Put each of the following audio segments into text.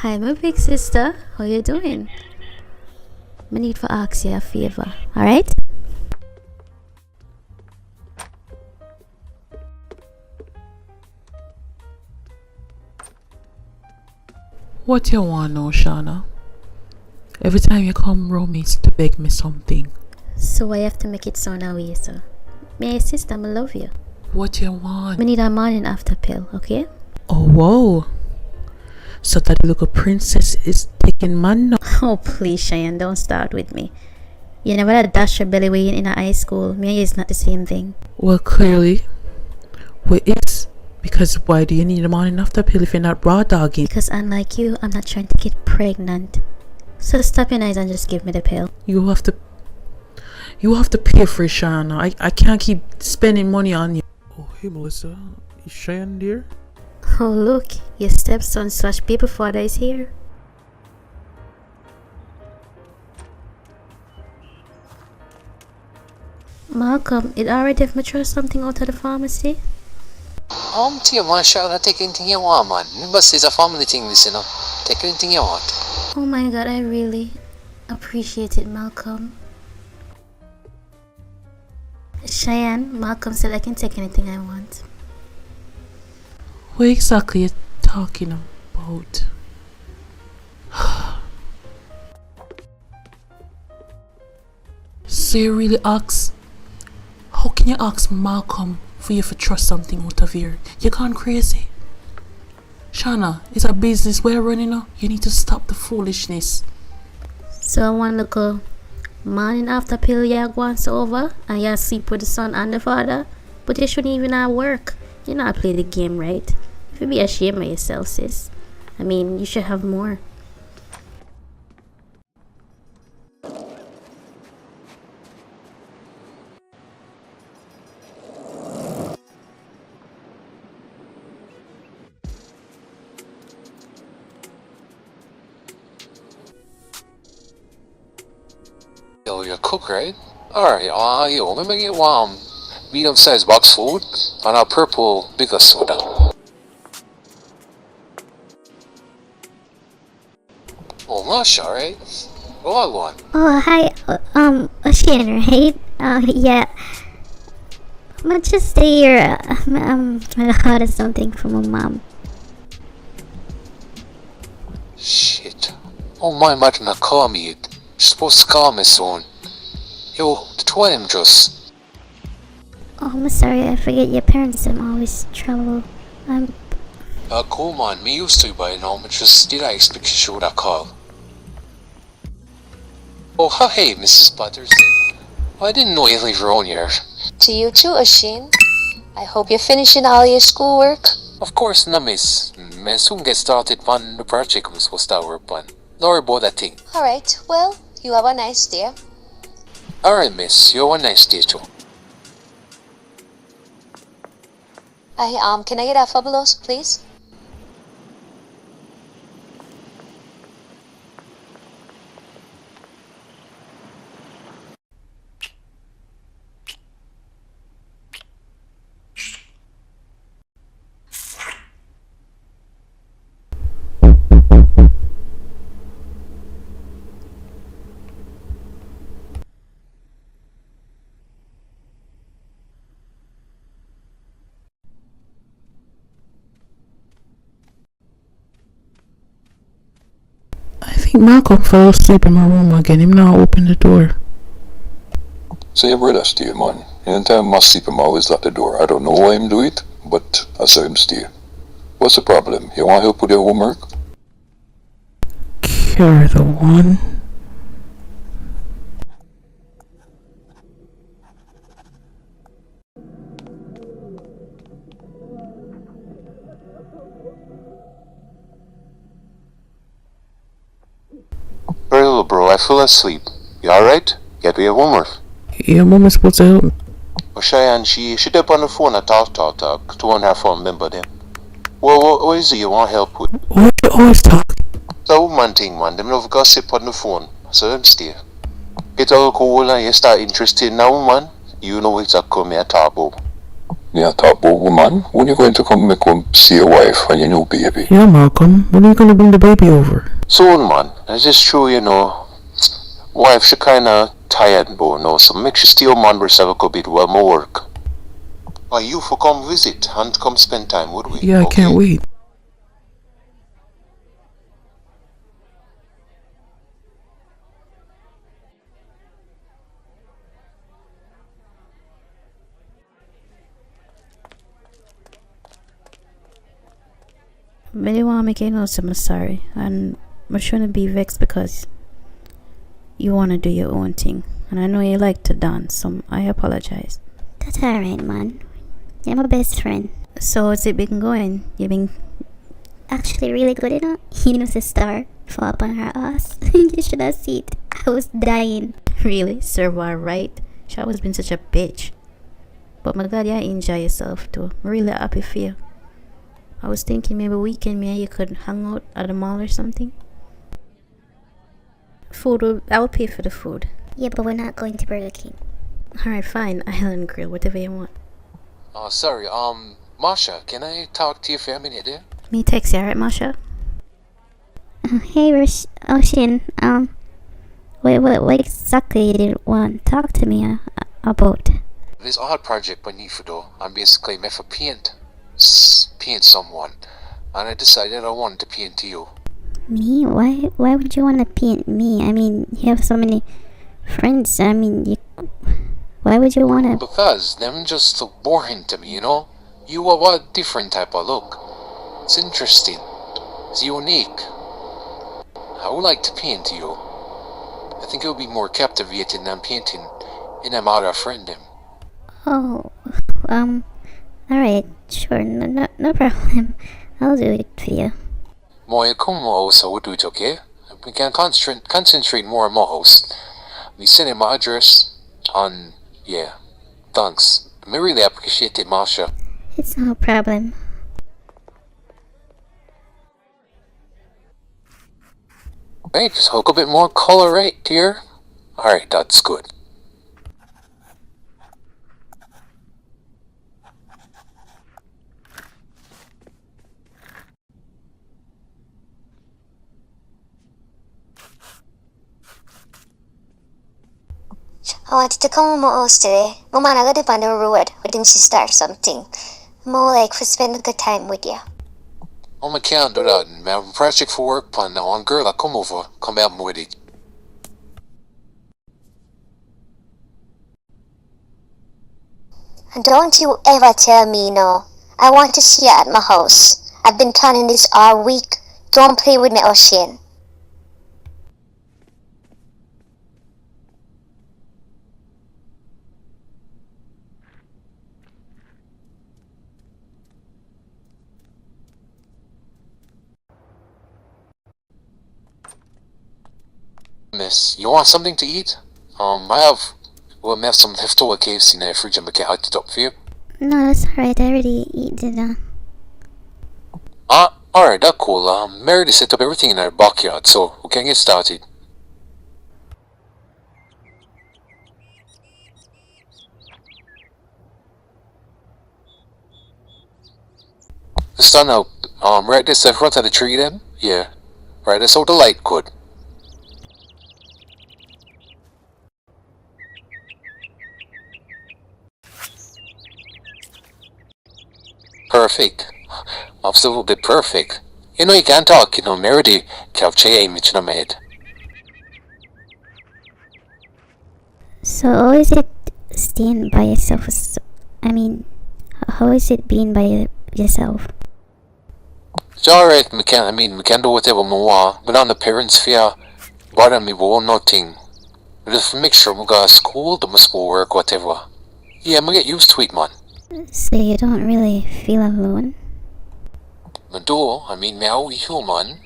Hi, my big sister. How you doing? I need to ask you a favor, alright? What you want now, Shauna? Every time you come round me to beg me something. So I have to make it sound away, sir. My sister, I love you. What you want? I need a morning after pill, okay? Oh, whoa. So that little princess is taking man now. Oh, please, Cheyenne, don't start with me. You never had dash your belly way in a high school. Me and you is not the same thing. Well, clearly. Well, it's because why do you need a morning after pill if you're not raw dogging? Because unlike you, I'm not trying to get pregnant. So stop your eyes and just give me the pill. You have to pay for it, Shauna. I can't keep spending money on you. Oh, hey, Melissa. Is Cheyenne there? Oh, look, your stepson / baby father is here. Malcolm, it alright if I throw something out of the pharmacy? Dear man, Shauna, take anything you want, man. But it's a family thing, this, you know. Take anything you want. Oh my god, I really appreciate it, Malcolm. Cheyenne, Malcolm said I can take anything I want. What exactly are you talking about? So you really ask? How can you ask Malcolm for you to trust something out of here? You gone crazy? Shauna, it's a business we're running now. You need to stop the foolishness. So I want to go morning after pill you once over and you sleep with the son and the father. But you shouldn't even at work. You not play the game right. You should be ashamed of yourself, sis. I mean, you should have more. Yo, you're a cook, right? Alright, yo, let me get one medium-sized box food and a purple bigger soda. Oh, Masha, right? What I want? Oh, hi, Shannon, right? Yeah. I'm just here. I ordered something from my mom. Shit. Oh, my imagine not call me yet. She's supposed to call me soon. Yo, the two of them just. Oh, I'm sorry, I forget your parents always travel. Cool man, me used to by now, but just did I expect she would have called? Oh, hey, Mrs. Patterson. I didn't know you live around here. To you too, Asheen. I hope you're finishing all your schoolwork. Of course, no, miss. I soon get started on the project I'm supposed to work on. Don't worry about that thing. Alright, well, you have a nice day. Alright, miss. You have a nice day too. Can I get a Fabuloso, please? I think Malcolm fell asleep in my room again. Him now open the door. Say your brother stay, man. Anytime I sleep, him always lock the door. I don't know why him do it, but I saw him stay. What's the problem? You want help with your homework? You're the one. Very little bro, I fell asleep. You alright? Get me your homework. Your mom is supposed to help me. Oh, Cheyenne, she up on the phone and talk. To on her phone, remember them. Well, what is it you want help with? Why you always talk? It's a woman thing, man. Them love gossip on the phone. So them stay. Get all cool and you start interested in a woman, you know exactly what I talk about. Yeah, talk about woman. When you going to come see your wife and your new baby? Yeah, Malcolm. When are you gonna bring the baby over? Soon, man. It's just true, you know. Wife, she kinda tired, bro, no, so make sure stay home man herself a good bit while more work. Why, you for come visit and come spend time, would we? Yeah, I can't wait. But they want to make you know so I'm sorry. And I'm shouldn't be vexed because you want to do your own thing. And I know you like to dance, so I apologize. That's alright, man. You're my best friend. So how's it been going? You been Actually, really good, you know? You know, the star fall upon her ass. You should have seen it. I was dying. really serve her right? She always been such a bitch. But my God, you enjoy yourself too. I'm really happy for you. I was thinking maybe weekend me and you could hang out at the mall or something. I will pay for the food. Yeah, but we're not going to Burger King. Alright, fine. Island Grill, whatever you want. Sorry, Masha, can I talk to you for a minute there? Me text you, alright, Masha? Hey, Ocean. What exactly did you want to talk to me about? This art project beneath it though, I'm basically meant for paint someone. And I decided I wanted to paint you. Me? Why would you want to paint me? I mean, you have so many friends. I mean, why would you want to? Because them just look boring to me, you know? You have a different type of look. It's interesting. It's unique. I would like to paint you. I think it would be more captivating than painting in them other friend them. Oh, alright, sure, no problem. I'll do it for you. Moya come also would do it, okay? We can concentrate more on my house. We send him my address on, yeah. Thanks. I really appreciate it, Masha. It's no problem. Right, just hook a bit more color right here. Alright, that's good. I wanted to come to my house today. My man, I got up on the road with him to start something. More like for spend a good time with you. I can't do that. I have a project for work plan now. One girl, I come over, come help me with it. And don't you ever tell me no. I want to see you at my house. I've been planning this all week. Don't play with me, O'Shane. Miss, you want something to eat? I have some leftover KFC in the fridge and I can hot it up for you. No, that's alright. I already eat dinner. Alright, that's cool. Meredith set up everything in our backyard, so we can get started. Stand up. Right this in front of the tree then? Yeah. Right, that's how the light could. Perfect. Absolutely perfect. You know you can't talk, you know, Meredith capture your image in my head. So, how is it staying by yourself? I mean, how is it being by yourself? It's alright, we can do whatever we want. But on the parents' fear, bother me with nothing. Just make sure we go to school, do my schoolwork, whatever. Yeah, I get used to it, man. So you don't really feel alone? I do, me are human.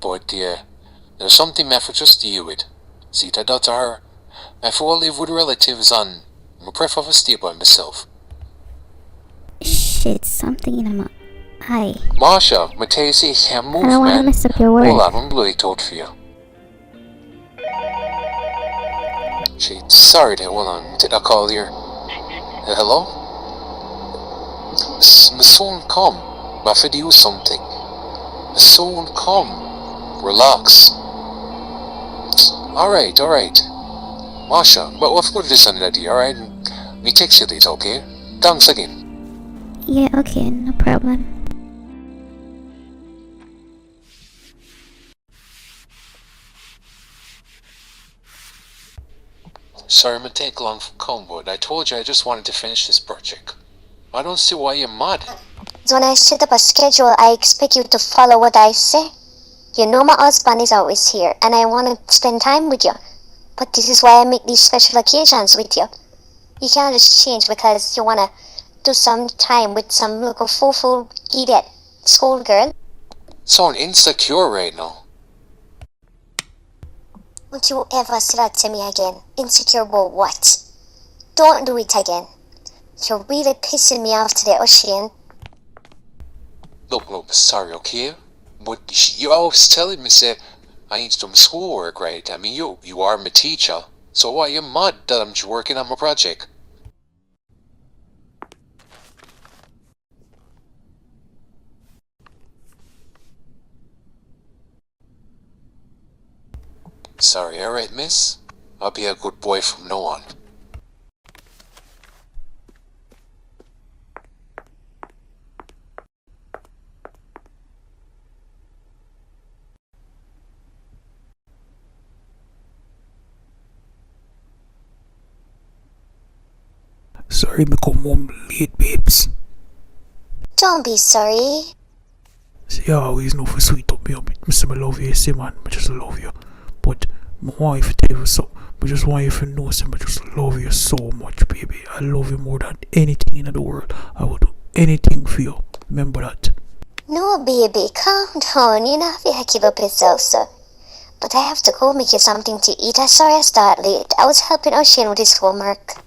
But, there's something I have to just deal with. See, that's her. I have to live with relatives and I prefer to stay by myself. Shit, something in my eye. Masha, my tell you, say, can't move, I don't want to man. mess up your work. Hold on, I'm blow it out for you. Shit, sorry there, hold on. Take that call here. Hello? My soon come. I have to do something. My soon come. Relax. Alright. Masha, but we've got this on that, alright? Me text you later, okay? Thanks again. Yeah, okay, no problem. Sorry, I'm take long for come, but I told you I just wanted to finish this project. I don't see why you're mad. When I set up a schedule, I expect you to follow what I say. You know my husband is always here, and I want to spend time with you. But this is why I make these special occasions with you. You can't just change because you want to do some time with some little foo-foo idiot schoolgirl. Sound insecure right now. Don't you ever say that to me again. Insecure about what? Don't do it again. You're really pissing me off today, Ocean. Look, sorry, okay? But you always telling me, say, I need some schoolwork, right? I mean, you are my teacher. So why you mad that I'm just working on my project? Sorry, alright, miss? I'll be a good boy from now on. Sorry, me come home late, babes. Don't be sorry. See, you always know for sweet up me up. Me say me love you, say man, I just love you. But I want you to tell you something. I just want you to know, say I just love you so much, baby. I love you more than anything in the world. I would do anything for you. Remember that. No, baby, calm down. You know, if you give up yourself, sir. But I have to go make you something to eat. I'm sorry I started late. I was helping Ocean with his homework.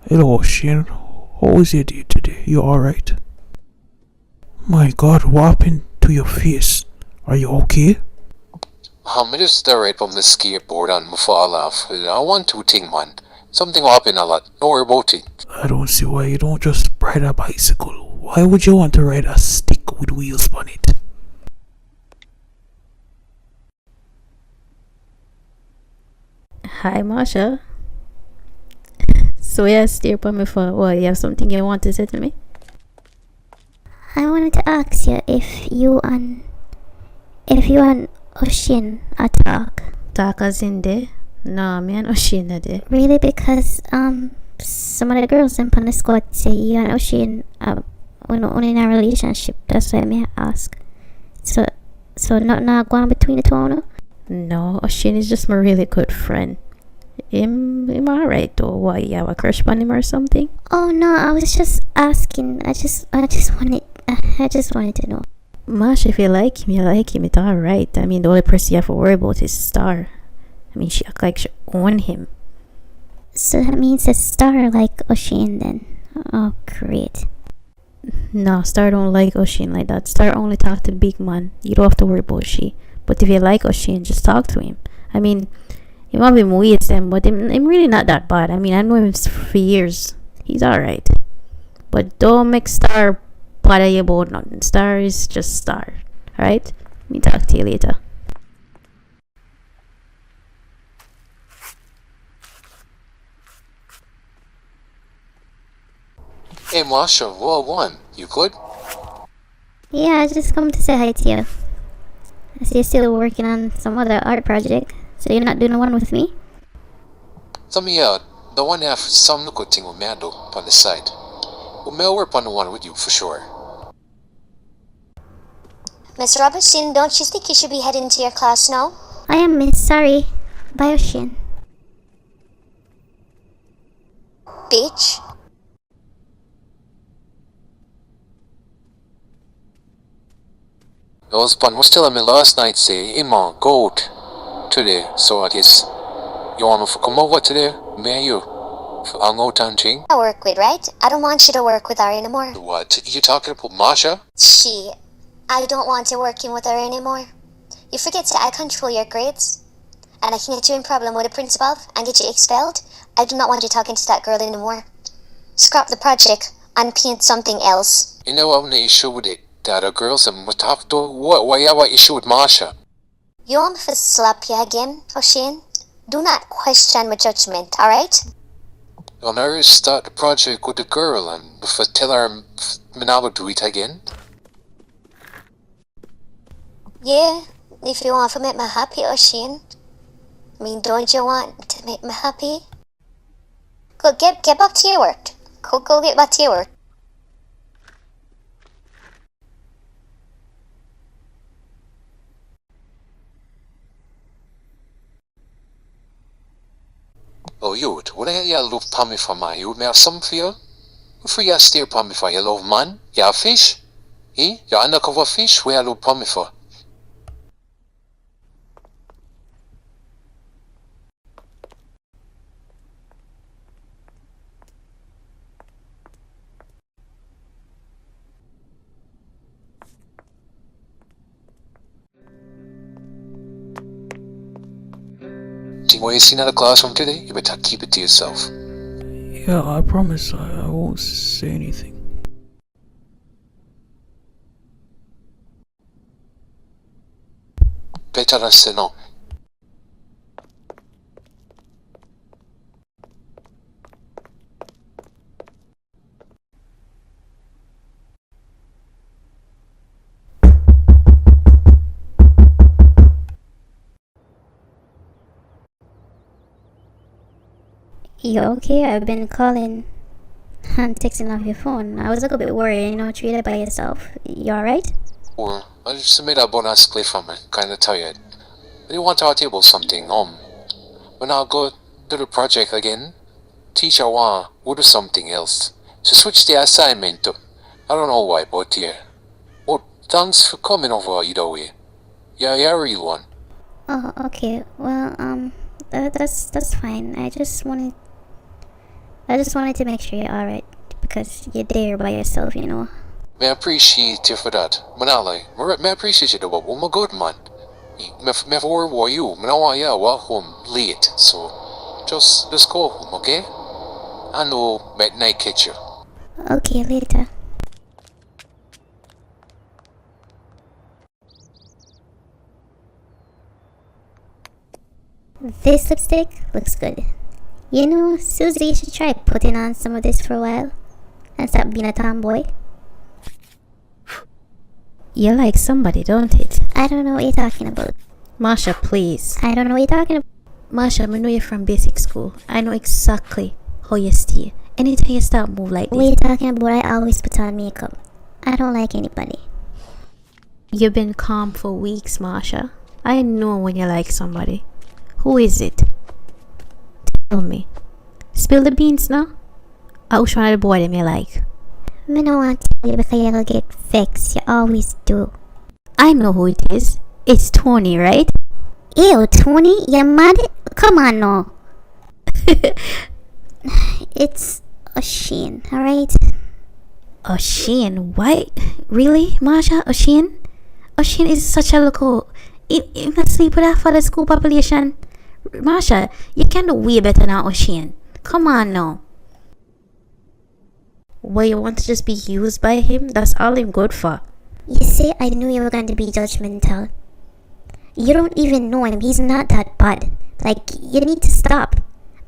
Hello, Shane. How is your day today? You alright? My God, what happened to your face? Are you okay? I just stay right from the skateboard and me fall off. I want to think, man. Something happen a lot. Don't worry about it. I don't see why you don't just ride a bicycle. Why would you want to ride a stick with wheels on it? Hi, Masha. So you stay upon me for what? You have something you want to say to me? I wanted to ask you if you and Ocean are talk. Talk as in there? No, me and Ocean are there. Really, because some of the girls in the squad say you and Ocean are only in a relationship. That's why I ask. So not going between the two of you? No, Ocean is just my really good friend. Him alright though. Why, you have a crush on him or something? Oh no, I was just asking. I just wanted to know. Mash, if you like him, you like him. It's alright. I mean, the only person you have to worry about is Star. I mean, she act like she own him. So that means a Star like Ocean then. Oh, great. No, Star don't like Ocean like that. Star only talk to big man. You don't have to worry about she. But if you like Ocean, just talk to him. I mean, he might be weird them, but him really not that bad. I mean, I know him for years. He's alright. But don't make Star bother you about nothing. Star is just Star. Alright? Me talk to you later. Hey, Masha, well, one. You good? Yeah, I just come to say hi to you. I see you're still working on some other art project. So you're not doing the one with me? Some of you, the one have some good thing with Mando on the side. Well, I'll work on the one with you for sure. Miss Robertson, don't you think you should be heading to your class now? I am, miss. Sorry. Bye, Ocean. Bitch. The husband was telling me last night, say, Emma, go out today. So I guess you want me to come over today? Me and you. For hang out and thing? I work with, right? I don't want you to work with her anymore. What? You talking about Masha? I don't want you working with her anymore. You forget that I control your grades. And I can get you in problem with the principal and get you expelled. I do not want you talking to that girl anymore. Scrap the project and paint something else. You know I'm the issue with it. The other girls and we talk to what you have an issue with Marsha? You want me to slap you again, O'Shane? Do not question my judgment, alright? I'll never start the project with the girl and if I tell her I'm not do it again. Yeah, if you want to make me happy, O'Shane. I mean, don't you want to make me happy? Go get back to your work. Go get back to your work. Oh, you'd, what the hell you love upon me for, man? You'd me have something for you? What for you stare upon me for? You love man? You have fish? Eh? You undercover fish? What you love upon me for? See what you seen in the classroom today? You better keep it to yourself. Yeah, I promise I won't say anything. Better than say no. You okay? I've been calling and texting off your phone. I was a little bit worried, treated by yourself. You alright? Or I just made a bonus play for me. Kinda tired. I want to talk to you about something. When I go do the project again, teacher want we'll do something else. So switch the assignment to. I don't know why, but yeah. Well, thanks for coming over either way. Yeah, you're a real one. Oh, okay. Well, that's fine. I just wanted to make sure you're alright because you're there by yourself. May I appreciate you for that. May I lie. May I appreciate you though, but I'm a good man. May I worry about you. May I want you to walk home late, so just go home, okay? I know midnight catch you. Okay, later. This lipstick looks good. Susie, you should try putting on some of this for a while and stop being a tomboy. You like somebody, don't it? I don't know what you're talking about. Marsha, please. I don't know what you're talking about. Marsha, I know you're from basic school. I know exactly how you stay. Anytime you start move like What this. you're talking about, I always put on makeup. I don't like anybody. You've been calm for weeks, Marsha. I know when you like somebody. Who is it? Tell me. Spill the beans now. Which one of the boy them you like? I don't want to tell you because you'll get vexed. You always do. I know who it is. It's Tony, right? Ew, Tony, you're mad? Come on, no. It's O'Shane, alright? O'Shane? Why? Really, Marsha? O'Shane? O'Shane is such a local. He must sleep with half of the school population. Marsha, you can do way better than O'Shane. Come on now. Well, you want to just be used by him? That's all I'm good for. You see, I knew you were going to be judgmental. You don't even know him. He's not that bad. Like, you need to stop.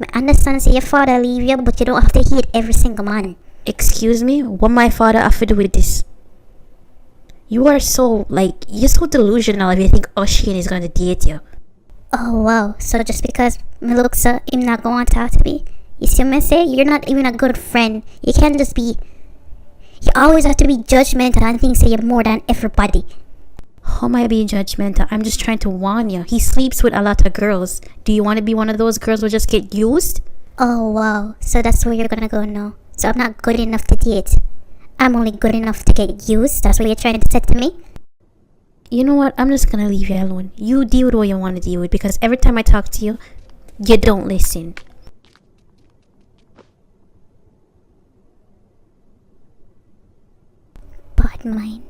I understand say your father leave you, but you don't have to hate every single man. Excuse me? What my father have to do with this? You are so, you're so delusional if you think O'Shane is going to date you. Oh, wow. So just because me looks up, him not going to talk to me? You see what I say? You're not even a good friend. You can't just be... You always have to be judgmental and think say you're more than everybody. How am I being judgmental? I'm just trying to warn you. He sleeps with a lot of girls. Do you want to be one of those girls who just get used? Oh, wow. So that's where you're gonna go now. So I'm not good enough to date. I'm only good enough to get used. That's what you're trying to say to me? You know what? I'm just gonna leave you alone. You deal with what you want to deal with because every time I talk to you, you don't listen. Bad mind.